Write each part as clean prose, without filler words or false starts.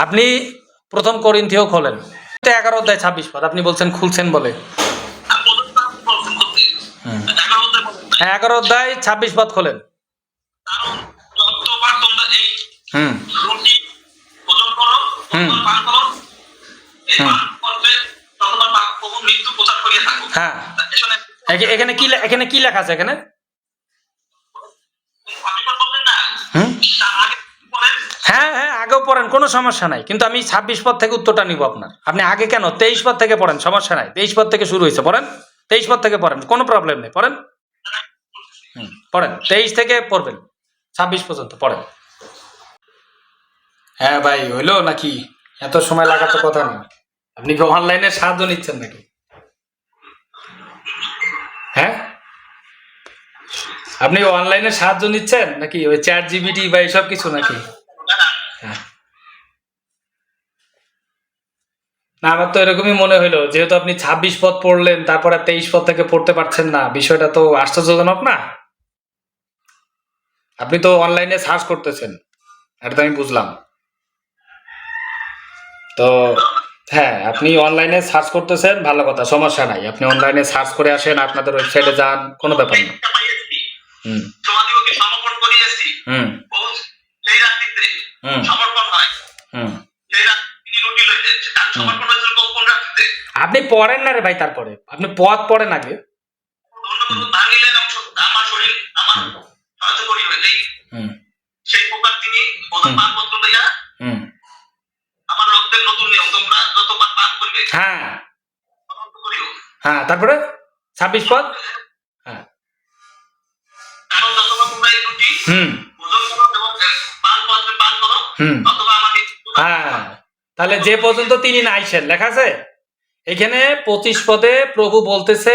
আপনি প্রথম করিন্থীয় খোলেন 11 অধ্যায় 26 পদ, আপনি বলছেন খুলছেন বলে। হ্যাঁ 11 অধ্যায় 26 পদ খোলেন। হুম হুম হ্যাঁ এখানে কি লেখা আছে এখানে? হ্যাঁ হ্যাঁ আগেও পড়েন, কোনো সমস্যা নাই, কিন্তু আমি 26 পদ থেকে উত্তরটা নিব আপনার। আপনি আগে কেন 23 পদ থেকে পড়েন, সমস্যা নাই, 23 পদ থেকে শুরু হয়েছে, পড়েন 23 পদ থেকে পড়েন, কোনো প্রবলেম নেই, পড়েন। পড়েন 23 থেকে পড়বেন 26 পর্যন্ত পড়েন। হ্যাঁ ভাই হইলো নাকি? এত সময় লাগা তো কথা না। আপনি কি অনলাইনে সাহায্য নিচ্ছেন নাকি? হ্যাঁ আপনি অনলাইনে সাহায্য নিচ্ছেন নাকি ওই চ্যাট জিপিটি বা এইসব কিছু নাকি? হ্যাঁ না আমার তো এরকমই মনে হইলো, যেহেতু আপনি 26 পদ পড়লেন তারপরে 23 পদ থেকে পড়তে পারছেন না, বিষয়টা তো আশ্চর্যজনক না? আপনি তো অনলাইনে সার্চ করতেছেন, এটা তো আমি বুঝলাম। তো হ্যাঁ আপনি অনলাইনে সার্চ করতেছেন, ভালো কথা, সমস্যা নাই, আপনি অনলাইনে সার্চ করে আসেন, আপনাদের ওয়েবসাইটে যান, কোনো ব্যাপার না। হুম হুম হুম হুম আপনি পড়েন না রে ভাই, তারপরে আপনি পদ পড়েন আগে। হুম হুম হ্যাঁ হ্যাঁ তারপরে 26 পদ। হ্যাঁ হুম হুম হ্যাঁ তাহলে যে পর্যন্ত তিনি না আইসেন লেখা আছে এখানে 25 পদে প্রভু বলতেছে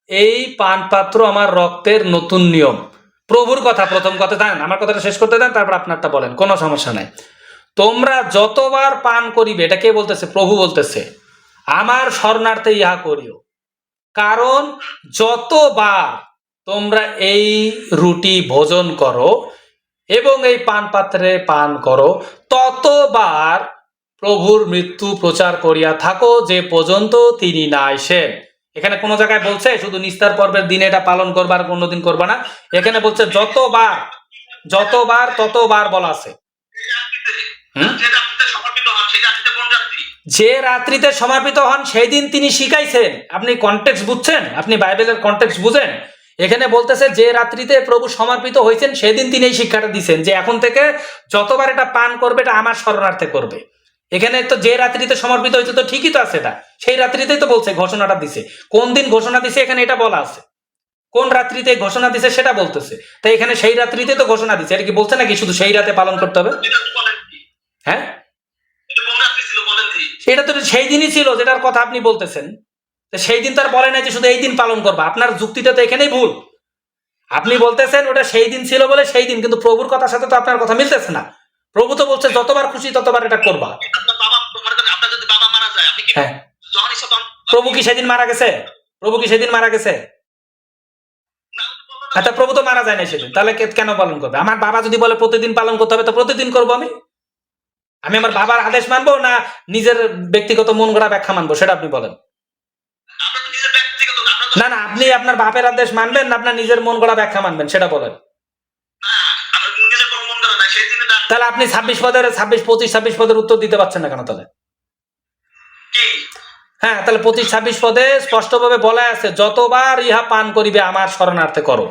এই পান পাত্র আমার রক্তের নতুন নিয়ম। প্রভুর কথা, প্রথম কথা দেন, আমার কথাটা শেষ করতে দেন, তারপর আপনারটা বলেন, কোনো সমস্যা নাই। তোমরা যতবার পান করিবে, এটা কে বলতেছে? প্রভু বলতেছে, আমার শরণার্থে ইহা করিও, কারণ যতবার তোমরা এই রুটি ভোজন করো এবং এই পান পাত্রে পান করো ততবার প্রভুর মৃত্যু প্রচার করিয়া থাকো যে পর্যন্ত তিনি না আসেন। এখানে কোনো জায়গায় বলছে শুধু নিস্তার পর্বের দিনে এটা পালন করবা আর কোনোদিন করবা না, এখানে বলছে যতবার, যতবার ততবার বলা আছে। যে রাত্রিতে সমর্পিত হন সেই দিন তিনি শিখাইছেন। আপনি কনটেক্সট বুঝছেন? আপনি বাইবেলের কনটেক্সট বুঝেন? এখানে বলতেছে যে রাত্রিতে প্রভু সমর্পিত হয়েছেন সেদিন তিনি এই শিক্ষাটা দিচ্ছেন যে এখন থেকে যতবার এটা পান করবে এটা আমার শরণার্থে করবে। এখানে তো যে রাত্রিতে সমর্পিত হয়েছে তো ঠিকই তো আছে, এটা সেই রাত্রিতেই তো বলছে, ঘোষণাটা দিছে। কোন দিন ঘোষণা দিছে এখানে এটা বলা আছে, কোন রাত্রিতে ঘোষণা দিছে সেটা বলতেছে। তাই এখানে সেই রাত্রিতে তো ঘোষণা দিছে, এটা কি বলছে নাকি শুধু সেই রাতে পালন করতে হবে? হ্যাঁ সেটা তো সেই দিনই ছিল যেটার কথা আপনি বলতেছেন, সেই দিন তার বলে নাই যে শুধু এই দিন পালন করবা। আপনার যুক্তিটা তো এখানেই ভুল। আপনি বলতেছেন ওটা সেই দিন ছিল বলে সেই দিন, কিন্তু প্রভুর কথার সাথে তো আপনার কথা মিলতেছে না। প্রভু তো বলছে যতবার খুশি ততবার এটা করবা। হ্যাঁ প্রভু কি সেদিন মারা গেছে? প্রভু কি সেদিন মারা গেছে? আচ্ছা প্রভু তো মারা যায় না সেদিন, তাহলে কেন পালন করবে? আমার বাবা যদি বলে প্রতিদিন পালন করতে হবে তো প্রতিদিন করবো। আমি আমি আমার বাবার আদেশ মানবো না নিজের ব্যক্তিগত মন গড়া ব্যাখ্যা মানবো, সেটা আপনি বলেন। না না আপনি আপনার বাপের আদেশ মানবেন না আপনার নিজের মন গড়া ব্যাখ্যা মানবেন, সেটা বলেন। তাহলে আপনি 26 পদের 26 পদের উত্তর দিতে পারছেন না কেন তাহলে? হ্যাঁ তাহলে 25-26 পদে স্পষ্টভাবে বলা আছে যতবার ইহা পান করিবে আমার শরণার্থে করো,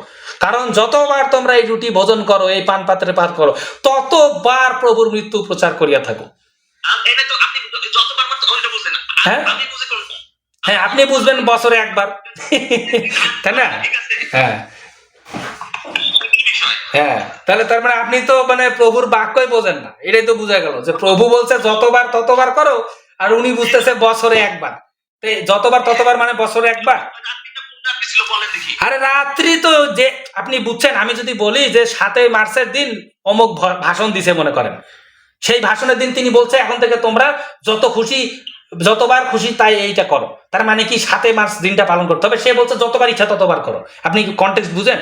কারণ যতবার তোমরা এই রুটি ভোজন করো এই পান পাত্রে পান করো ততবার প্রভুর মৃত্যু প্রচার করিয়া থাকো। হ্যাঁ হ্যাঁ আপনি বুঝবেন বছরে একবার তাই না? হ্যাঁ হ্যাঁ তাহলে তার মানে আপনি তো মানে প্রভুর বাক্যই বোঝেন না, এটাই তো বোঝা গেল যে প্রভু বলছে যতবার ততবার করো আর উনি বুঝতেছে বছরে একবার। যতবার ততবার মানে বছরে একবার। আরে রাত্রি তো যে আপনি বুঝছেন, আমি যদি বলি যে 7 মার্চের দিন অমুক ভাষণ দিছে মনে করেন, সেই ভাষণের দিন তিনি বলছে এখন থেকে তোমরা যত খুশি যতবার খুশি তাই এইটা করো, তার মানে কি 7 মার্চ দিনটা পালন করতে হবে? সে বলছে যতবার ইচ্ছা ততবার করো। আপনি কনটেক্সট বুঝেন?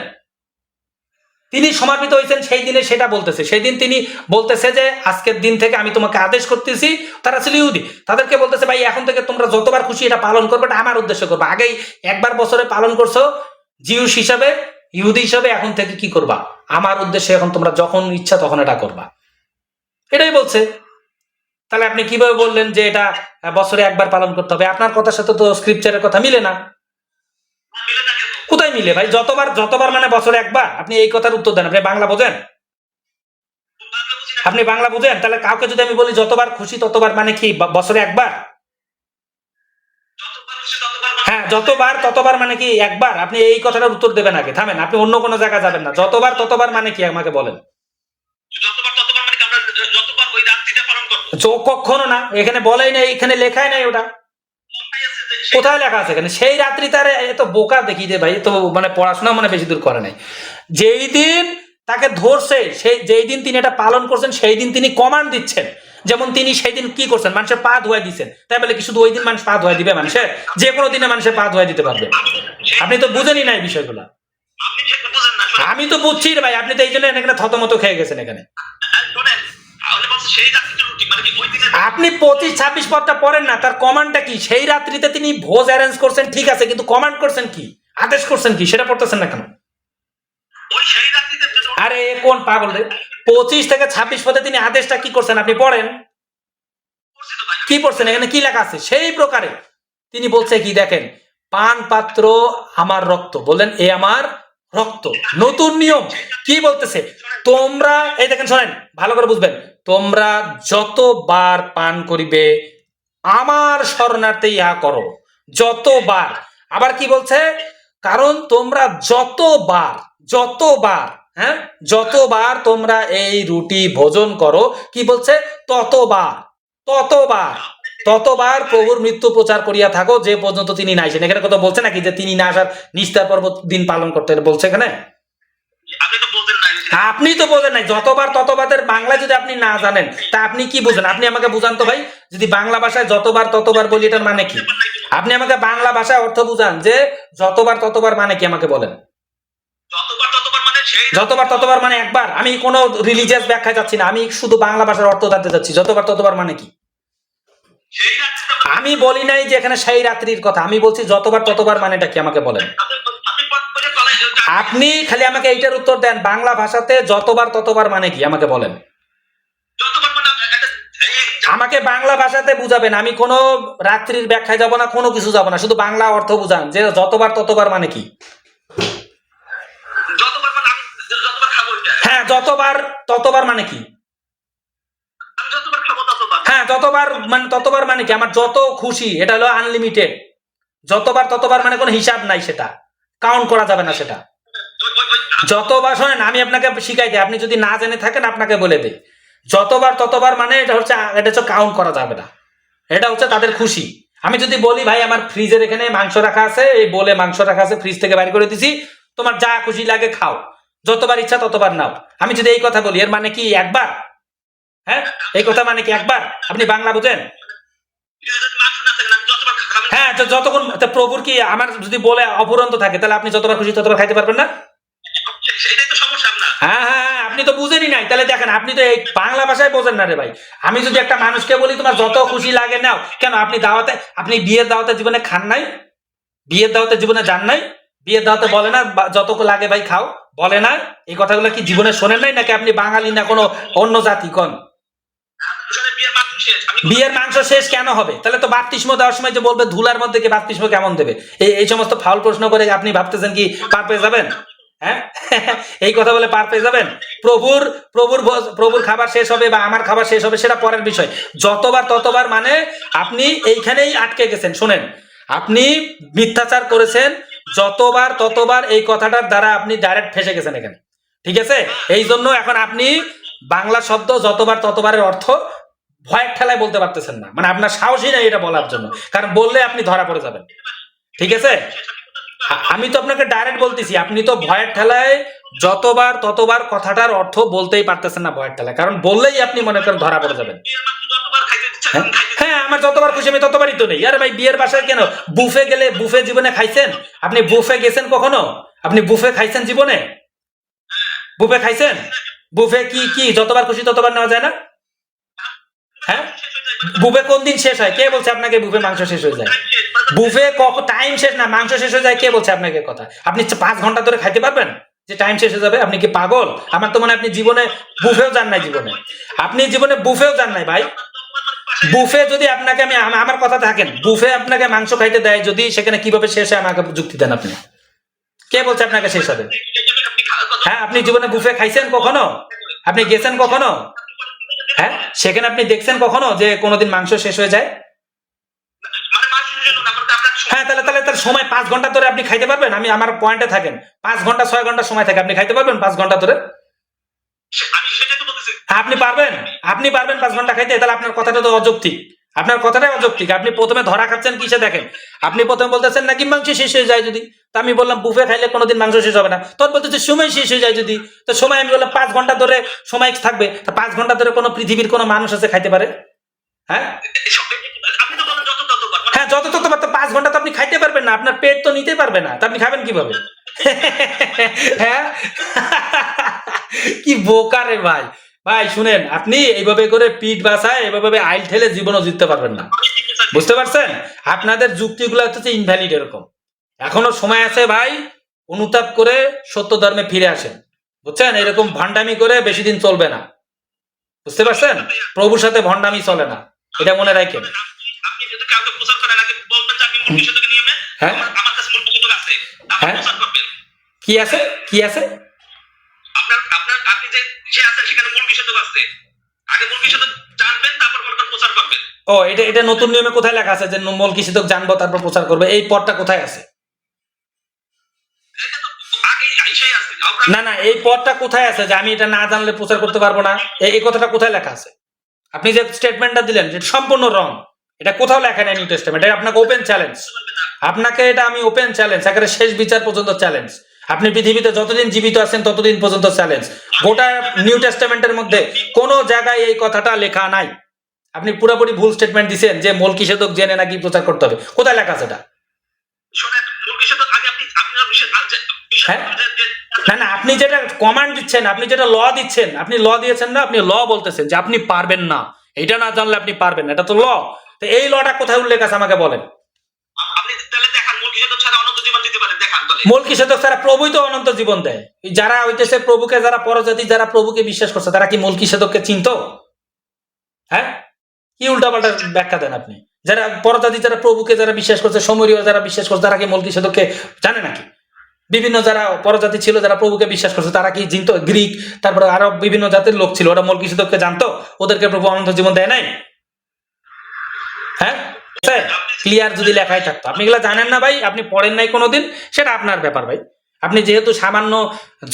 তিনি সমর্পিত হয়েছেন সেই দিনে সেটা বলতেছে। সেই দিন তিনি বলতেছে যে আজকের দিন থেকে আমি তোমাকে আদেশ করতেছি, তারা ছিল ইহুদি, তাদেরকে বলতেছে ভাই এখন থেকে তোমরা যতবার খুশি এটা পালন করবে, এটা আমার উদ্দেশ্য করবে। আগেই একবার বছরে পালন করছো জিউস হিসাবে, ইহুদি হিসাবে, এখন থেকে কি করবা আমার উদ্দেশ্যে, এখন তোমরা যখন ইচ্ছা তখন এটা করবা, এটাই বলছে। তাহলে আপনি কিভাবে বললেন যে এটা বছরে একবার পালন করতে হবে? আপনার কথার সাথে তো স্ক্রিপচারের কথা মিলে না। কোথায় মিলে ভাই? যতবার মানে বছরে একবার? আপনি এই কথার উত্তর দেন। আপনি বাংলা বোঝেন? আপনি বাংলা বুঝেন? তাহলে কাউকে যদি আমি বলি যতবার খুশি ততবার মানে কি বছরে একবার? হ্যাঁ, যতবার ততবার মানে কি একবার? আপনি এই কথাটার উত্তর দেবেন আগে, থামেন, আপনি অন্য কোনো জায়গায় যাবেন না। যতবার ততবার মানে কি আমাকে বলেন। কখনো না, এখানে বলেই নাই, এখানে লেখাই নাই। ওটা কোথায় লেখা আছে এখানে? সেই রাত্রি তার এত বোকা দেখি যে ভাই, তো মানে পড়াশোনা মানে বেশি দূর করে নাই। যেই দিন তাকে ধরছে, সেই যেই দিন তিনি এটা পালন করছেন সেই দিন তিনি কমান্ড দিচ্ছেন। যেমন তিনি সেই দিন কি করছেন? মানুষের পা ধোয়া দিচ্ছেন। তাই বলে কি শুধু ওই দিন মানুষ পা ধোয়া দিবে? মানুষের যে কোনো দিনে মানুষের পা ধোয়া দিতে পারবে? আপনি তো বুঝেনই না এই বিষয়গুলো। আমি তো বুঝছি রে ভাই, আপনি তো এই জন্য এখানে থতমত খেয়ে গেছেন এখানে। আপনি 25-26 পদটা পড়েন না, তার কমান্ডটা কি? সেই রাত্রিতে তিনি ভোজ অ্যারেঞ্জ করছেন, ঠিক আছে, কিন্তু কমান্ড করছেন কি, আদেশ করছেন কি, সেটা পড়তেছেন না কেন? আরে কোন পাগল রে? 25 থেকে 26 পদে তিনি আদেশটা কি করছেন আপনি পড়েন। কি পড়ছেন এখানে? কি লেখা আছে? সেই প্রকারে তিনি বলছে কি দেখেন, পান পাত্র আমার রক্ত, বললেন এ আমার রক্ত। নতুন নিয়ম কি বলতেছে? তোমরা এই দেখেন, শোনেন ভালো করে বুঝবেন, তোমরা যতবার পান করিবে আমার শরণার্থে ইহা করো। যতবার, আবার কি বলছে? কারণ তোমরা যতবার হ্যাঁ, যতবার তোমরা এই রুটি ভোজন করো, কি বলছে? ততবার প্রভুর মৃত্যু প্রচার করিয়া থাকো যে পর্যন্ত তিনি না আসেন। এখানে কথা বলছে নাকি যে তিনি না আসার নিস্তার পর্ব দিন পালন করতে বলছে এখানে? আপনি তো বোঝেন নাই। যতবার ততবারের বাংলা যদি আপনি না জানেন তা আপনি কি বুঝেন? আপনি আমাকে বুঝান তো ভাই, যদি বাংলা ভাষায় যতবার ততবার বলি এটার মানে কি? আপনি আমাকে বাংলা ভাষায় অর্থ বুঝান যে যতবার ততবার মানে কি, আমাকে বলেন। যতবার ততবার মানে একবার? আমি কোনো রিলিজিয়াস ব্যাখ্যায় যাচ্ছি না, আমি শুধু বাংলা ভাষার অর্থ জানতে চাচ্ছি। যতবার ততবার মানে কি? আমি বলি নাই যে এখানে সেই রাত্রির কথা, আমি বলছি যতবার ততবার মানেটা কি, আমাকে বলেন। আপনি খালি আমাকে এইটার উত্তর দেন, বাংলা ভাষাতে যতবার ততবার মানে কি, আমাকে বলেন। আমাকে বাংলা ভাষাতে বুঝাবেন, আমি কোনো রাত্রির ব্যাখ্যায় যাব না, কোনো কিছু যাব না, শুধু বাংলা অর্থ বুঝান যে যতবার ততবার মানে কি। হ্যাঁ, যতবার ততবার মানে কি? হ্যাঁ, ততবার মানে কি? আমার যত খুশি, এটা হলো আনলিমিটেড। যতবার ততবার মানে কোনো হিসাব নাই, সেটা কাউন্ট করা যাবে না। সেটা যতবার, শোনেন আমি আপনাকে শিখাই দিই, আপনি যদি না জেনে থাকেন আপনাকে বলে দিই। যতবার ততবার মানে এটা হচ্ছে কাউন্ট করা যাবে না, এটা হচ্ছে তাদের খুশি। আমি যদি বলি ভাই আমার ফ্রিজের এখানে মাংস রাখা আছে, এই বলে মাংস রাখা আছে, ফ্রিজ থেকে বাইর করে দিছি, তোমার যা খুশি লাগে খাও, যতবার ইচ্ছা ততবার নাও, আমি যদি এই কথা বলি, এর মানে কি একবার? হ্যাঁ, এই কথা মানে কি একবার? আপনি বাংলা বুঝেন? হ্যাঁ, যতক্ষণ প্রভুর কি আমার যদি বলে অফুরন্ত থাকে, তাহলে আপনি যতবার খুশি ততবার খাইতে পারবেন না? হ্যাঁ হ্যাঁ হ্যাঁ, আপনি তো বুঝেনই নাই। তাহলে দেখেন, আপনি তো এই বাংলা ভাষায় বোঝেন না রে ভাই। আমি যদি একটা মানুষকে বলি তোমার যত খুশি লাগে নাও, কেন আপনি দাওয়াতে, আপনি বিয়ের দাওয়াতে জীবনে খান নাই? বিয়ের দাওয়াতে জীবনে যান নাই? বিয়ের দাওয়াতে বলে না যত লাগে ভাই খাও, বলে না? এই কথাগুলো কি জীবনে শোনেন নাই? নাকি আপনি বাঙালি না কোনো অন্য জাতি? কোন বিয়ের মাংস শেষ কেন হবে? তাহলে তো বাপ্তিস্ম দেওয়ার সময় যে বলবে ধুলার মধ্যে কি বাপ্তিস্ম কেমন দেবে? এই সমস্ত ফাউল প্রশ্ন করে আপনি ভাবতেছেন কি পার পেয়ে যাবেন? হ্যাঁ, এই কথা বলে পার পেয়ে যাবেন? প্রভুর খাবার শেষ হবে বা আমার খাবার শেষ হবে সেটা পরের বিষয়। যতবার ততবার মানে আপনি এইখানেই আটকে গেছেন। শোনেন, আপনি মিথ্যাচার করেছেন, যতবার ততবার এই কথাটার দ্বারা আপনি ডাইরেক্ট ফেসে গেছেন এখানে, ঠিক আছে? এই জন্য এখন আপনি বাংলা শব্দ যতবার ততবারের অর্থ ভয়ের ঠেলায় বলতে পারতেছেন না, মানে আপনার সাহসই নাই এটা বলার জন্য, কারণ বললে আপনি ধরা পড়ে যাবেন, ঠিক আছে? আমি তো আপনাকে ডাইরেক্ট বলতেছি, আপনি তো ভয়ের ঠেলায় যতবার ততবার কথাটার অর্থ বলতেই পারতেছেন না ভয়ের ঠেলায়, কারণ বললেই আপনি মনে করেন ধরা পড়ে যাবেন। হ্যাঁ, আমার যতবার খুশি আমি ততবারই তো নেই। আরে ভাই, বিয়ের বাসায় কেন বুফে গেলে, বুফে জীবনে খাইছেন? আপনি বুফে গেছেন কখনো? আপনি বুফে খাইছেন জীবনে? বুফে খাইছেন? বুফে কি কি যতবার খুশি ততবার নেওয়া যায় না? হ্যাঁ, বুফে কোন দিন শেষ হয়? কে বলছে আপনাকে বুফে মাংস শেষ হয়ে যায়? বুফে টাইম শেষ না, মাংস শেষ হয়ে যায় কে বলছে আপনাকে কথা? আপনি 5 ঘন্টা ধরে খাইতে পারবেন যে টাইম শেষ হয়ে যাবে? আপনি কি পাগল? আমার তো মনে হয় আপনি জীবনে বুফেও যান নাই, জীবনে আপনি জীবনে বুফেও যান নাই ভাই। বুফে যদি আপনাকে আমার কথা থাকেন, বুফে আপনাকে মাংস খাইতে দেয় যদি, সেখানে কিভাবে শেষ হয় আমাকে যুক্তি দেন। আপনি কে বলছে আপনাকে শেষ হবে? হ্যাঁ, আপনি জীবনে বুফে খাইছেন কখনো? আপনি গেছেন কখনো? হ্যাঁ, সেখানে আপনি দেখছেন কখনো যে কোনোদিন মাংস শেষ হয়ে যায়? হ্যাঁ, তাহলে তাহলে তার সময় 5 ঘন্টা ধরে আপনি খাইতে পারবেন? আমি আমার পয়েন্টে থাকেন, 5 ঘন্টা 6 ঘন্টা সময় থাকে, আপনি খাইতে পারবেন 5 ঘন্টা ধরে? আপনি পারবেন? আপনি পারবেন 5 ঘন্টা খাইতে? তাহলে আপনার কথাটা তো অযৌক্তিক, আপনার কথাটাই অযৌক্তিক। আপনি প্রথমে ধরা খাচ্ছেন কিসে দেখেন, আপনি প্রথমে বলতেছেন নাকি মাংস শেষ হয়ে যায় যদি, তা আমি বললাম বুফে খাইলে কোনোদিন মাংস শেষ হবে না, তখন বলতেছে সময় শেষ হয়ে যায় যদি। তো সময় আমি বললাম 5 ঘন্টা ধরে সময় থাকবে, তা 5 ঘন্টা ধরে কোনো পৃথিবীর কোনো মানুষ আছে খাইতে পারে? হ্যাঁ হ্যাঁ, যত তত 5 ঘন্টা তো আপনি খাইতে পারবেন না, আপনার পেট তো নিতে পারবে না, তা আপনি খাবেন কিভাবে? হ্যাঁ, কি বোকা রে ভাই। ভাই শুনেন, আপনি এইভাবে করে পিঠ বাসায় এভাবে আইল ঠেলে জীবনও জিততে পারবেন না, বুঝতে পারছেন? আপনাদের যুক্তিগুলো হচ্ছে ইনভ্যালিড এরকম। এখনো সময় আছে ভাই, অনুতাপ করে সত্য ধর্মে ফিরে আসেন, বুঝছেন? এরকম ভণ্ডামি করে বেশি দিন চলবে না, বুঝতে পারছেন? প্রভুর সাথে ভণ্ডামি চলে না, এটা মনে রাখেন। হ্যাঁ হ্যাঁ, কি আছে? কি আছে? ও, এটা এটা নতুন নিয়মে কোথায় লেখা আছে যে মলকি সিদ্ধক জানবো তারপর প্রচার করবে? এই পদটা কোথায় আছে? না না, এই পদটা কোথায় আছে যে আমি এটা না জানলে প্রচার করতে পারবো না? এই কথাটা কোথায় লেখা আছে? আপনি যে স্টেটমেন্টটা দিলেন যেটা সম্পূর্ণ রং, এটা কোথাও লেখা নেই নিউ টেস্টামেন্ট। এটা আপনাকে ওপেন চ্যালেঞ্জ, আপনাকে এটা আমি ওপেন চ্যালেঞ্জ, একেবারে শেষ বিচার পর্যন্ত চ্যালেঞ্জ। আপনি পৃথিবীতে যতদিন জীবিত আছেন ততদিন পর্যন্ত চ্যালেঞ্জ। গোটা নিউ টেস্টামেন্টের মধ্যে কোনো জায়গায় এই কথাটা লেখা নাই। আপনি পুরোপুরি ভুল স্টেটমেন্ট দিচ্ছেন যে মলকি সেদক জেনে নাকি প্রচার করতে হবে। কোথায় লেখা আছে এটা? হ্যাঁ, না না, আপনি যেটা কমান্ড দিচ্ছেন, আপনি যেটা ল দিচ্ছেন, আপনি ল দিয়েছেন না, আপনি ল বলতেছেন যে আপনি পারবেন না, এটা না জানলে আপনি পারবেন না, এটা তো ল। তো এই লটা কোথায় উল্লেখ আছে আমাকে বলেন। মলকি সেদক ছাড়া প্রভুই তো অনন্ত জীবন দেয়। যারা হইতেছে প্রভুকে, যারা পরজাতি, যারা প্রভুকে বিশ্বাস করছে, তারা কি মলকি সেদককে চিনতো? হ্যাঁ, কি উল্টাপাল্টা ব্যাখ্যা দেন আপনি? যারা পরজাতি, যারা প্রভুকে যারা বিশ্বাস করছে, সমরীয় যারা বিশ্বাস করছে, তারা কি মলকি সেদককে জানে নাকি? বিভিন্ন যারা পরজাতি ছিল, যারা প্রভুকে বিশ্বাস করছে, তারা কি চিনতো? গ্রিক, তারপরে আরো বিভিন্ন জাতির লোক ছিল, ওরা মলকি সেদককে জানতো? ওদেরকে প্রভু অনন্ত জীবন দেয় নাই? হ্যাঁ, ক্লিয়ার যদি লেখাই থাকতো। আপনি এগুলা জানেন না ভাই, আপনি পড়েন নাই কোনোদিন, সেটা আপনার ব্যাপার ভাই। আপনি যেহেতু সামান্য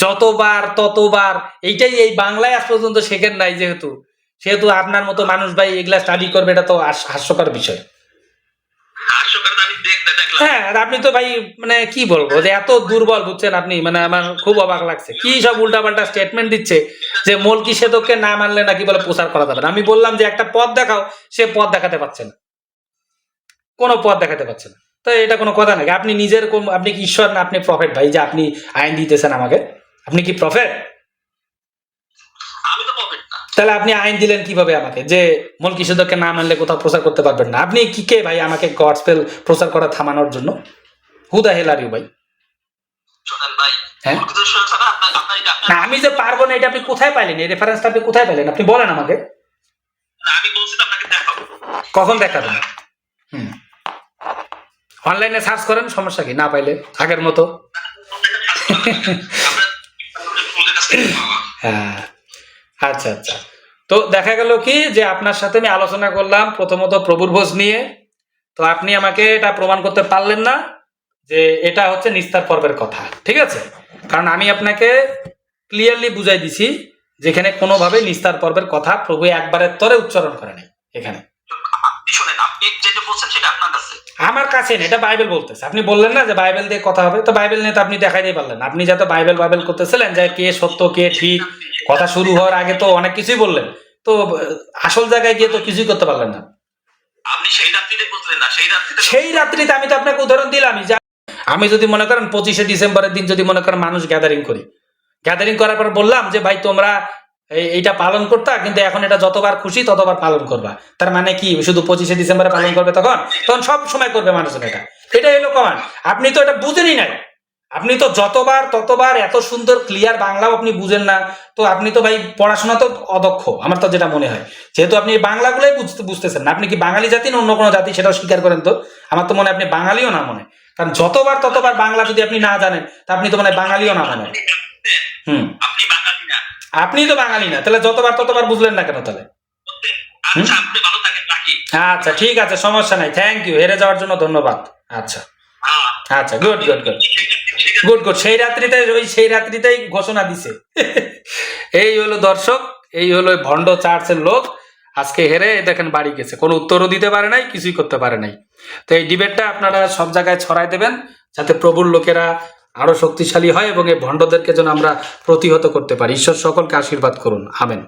যতবার ততবার এইটাই এই বাংলায় আজ পর্যন্ত শেখেন নাই, যেহেতু সেহেতু আপনার মতো মানুষ ভাই এগুলা স্টাডি করবে, এটা তো হাস্যকর বিষয়। হ্যাঁ, আর আপনি তো ভাই মানে কি বলবো যে এত দুর্বল, বুঝছেন আপনি? মানে আমার খুব অবাক লাগছে, কি সব উল্টাপাল্টা স্টেটমেন্ট দিচ্ছে যে মলকি সেদককে না মানলে নাকি বলে প্রচার করা যাবে না। আমি বললাম যে একটা পথ দেখাও, সে পথ দেখাতে পারছে না, কোনো পথ দেখাতে পারছে না। তো এটা কোনো কথা নাকি? আপনি নিজের কোন, আপনি কি ঈশ্বর না আপনি প্রফেট ভাই যে আপনি আইন দিতেছেন আমাকে? আপনি কি প্রফেট? তাহলে আপনি আইন দিলেন কিভাবে আমাকে যে মলকি সেদককে না মানলে কোথাও প্রচার করতে পারবেন না? আপনি কি কে ভাই আমাকে গডস্পেল প্রচার করা থামানোর জন্য? হু দা হেল আর ইউ ভাই? হ্যাঁ, না আমি যে পারবো না এটা আপনি কোথায় পাইলেন? এই রেফারেন্সটা আপনি কোথায় পাইলেন? আপনি বলেন আমাকে। কখন দেখাবেন? অনলাইনে সার্চ করেন, সমস্যা কি? না পাইলে আগের মতো। হ্যাঁ, আচ্ছা আচ্ছা। তো দেখা গেল কি যে আপনার সাথে আমি আলোচনা করলাম প্রথমত প্রভুর ভোজ নিয়ে, তো আপনি আমাকে এটা প্রমাণ করতে পারলেন না যে এটা হচ্ছে নিস্তার পর্বের কথা, ঠিক আছে? কারণ আমি আপনাকে ক্লিয়ারলি বুঝাই দিছি যেখানে কোনোভাবে নিস্তার পর্বের কথা প্রভু একবারের তরে উচ্চারণ করে নাই। এখানে আমার কাছে না, এটা বাইবেল বলতেছে। আপনি বললেন না যে বাইবেল দিয়ে কথা হবে, তো বাইবেল নিয়ে তো আপনি দেখাই দিয়ে পারলেন। আপনি যাতে বাইবেল বাইবেল করতেছিলেন যে কে সত্য কে ঠিক, কথা শুরু হওয়ার আগে তো অনেক কিছুই বললেন, তো আসল জায়গায় গিয়ে তো কিছুই করতে পারলেন না। আপনি সেই রাত্রিতে আমি তো আপনাকে উদাহরণ দিলাম। আমি যদি মনে করেন 25শে ডিসেম্বরের দিন যদি মনে করেন মানুষ গ্যাদারিং করি, গ্যাদারিং করার পর বললাম যে ভাই তোমরা এইটা পালন করতা, কিন্তু এখন এটা যতবার খুশি ততবার পালন করবা। তার মানে কি শুধু 25শে ডিসেম্বরে পালন করবে? তখন তখন সব সময় করবে মানুষজন এটা। এটাই হলো কমান্ড। আপনি তো এটা বুঝেনই নাই। আপনি তো যতবার ততবার এত সুন্দর ক্লিয়ার বাংলাও আপনি বুঝেন না। তো আপনি তো ভাই পড়াশোনা তো অদক্ষ, আমার তো যেটা মনে হয়। যেহেতু আপনি বাংলাগুলোই বুঝতেছেন না, আপনি কি বাঙালি জাতি না অন্য কোনো জাতি সেটাও স্বীকার করেন তো। আমার তো মনে হয় আপনি বাঙালিও না মনে হয়, কারণ যতবার ততবার বাংলা যদি আপনি না জানেন তা আপনি তো মনে হয় বাঙালিও না মনে হয়। হুম, আপনি তো বাঙালি না, তাহলে যতবার ততবার বুঝলেন না কেন তাহলে? আচ্ছা ঠিক আছে, সমস্যা নাই, থ্যাংক ইউ, হেরে যাওয়ার জন্য ধন্যবাদ। আচ্ছা আচ্ছা, good good good good good. সেই রাত্রিতেই ঘোষণা দিছে। এই হলো দর্শক, এই হলো ভণ্ড চার্চের লোক। আজকে হেরে দেখেন বাড়ি গেছে, কোনো উত্তরও দিতে পারে নাই, কিছুই করতে পারে নাই। তো এই ডিবেটটা আপনারা সব জায়গায় ছড়াই দেবেন, যাতে প্রভুর লোকেরা আরো শক্তিশালী হয় এবং এই ভণ্ডদেরকে যেন আমরা প্রতিহত করতে পারি। ঈশ্বর সকলকে আশীর্বাদ করুন, আমেন।